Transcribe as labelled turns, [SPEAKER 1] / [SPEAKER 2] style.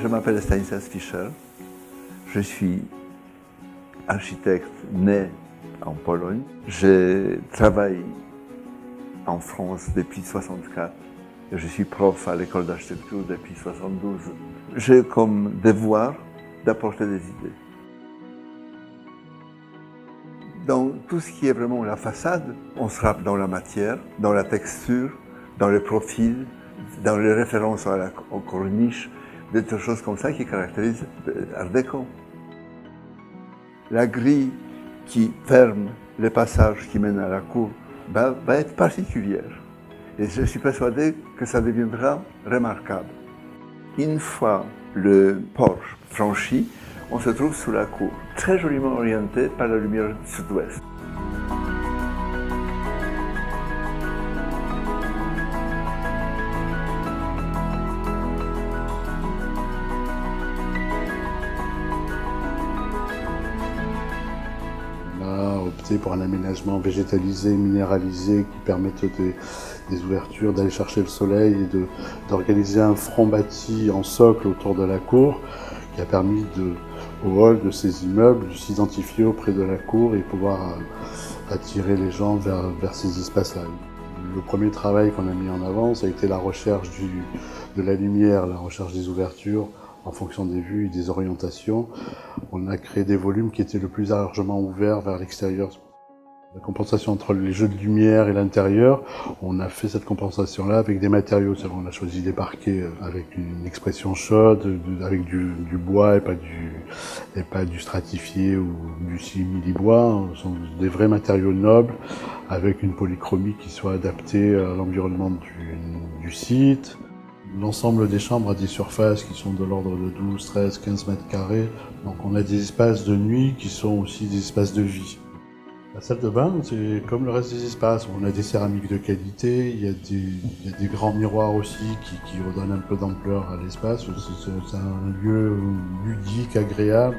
[SPEAKER 1] Je m'appelle Stanislas Fischer, je suis architecte né en Pologne. Je travaille en France depuis 1964 et je suis prof à l'école d'architecture depuis 1972. J'ai comme devoir d'apporter des idées. Dans tout ce qui est vraiment la façade, on sera dans la matière, dans la texture, dans le profil, dans les références aux corniches, des choses comme ça qui caractérisent l'Art déco. La grille qui ferme les passages qui mènent à la cour va être particulière. Et je suis persuadé que ça deviendra remarquable. Une fois le porche franchi, on se trouve sous la cour, très joliment orienté par la lumière du sud-ouest.
[SPEAKER 2] On a opté pour un aménagement végétalisé, minéralisé, qui permette des ouvertures, d'aller chercher le soleil et d'organiser un front bâti en socle autour de la cour, qui a permis au hall de ces immeubles de s'identifier auprès de la cour et pouvoir attirer les gens vers ces espaces-là. Le premier travail qu'on a mis en avant, ça a été la recherche de la lumière, la recherche des ouvertures en fonction des vues et des orientations. On a créé des volumes qui étaient le plus largement ouverts vers l'extérieur. La compensation entre les jeux de lumière et l'intérieur, on a fait cette compensation-là avec des matériaux. C'est-à-dire on a choisi des parquets avec une expression chaude, avec du bois et pas du stratifié ou du simili-bois. Ce sont des vrais matériaux nobles avec une polychromie qui soit adaptée à l'environnement du site. L'ensemble des chambres a des surfaces qui sont de l'ordre de 12, 13, 15 mètres carrés. Donc on a des espaces de nuit qui sont aussi des espaces de vie. La salle de bain, c'est comme le reste des espaces. On a des céramiques de qualité, il y a des grands miroirs aussi qui redonnent un peu d'ampleur à l'espace. C'est un lieu ludique, agréable.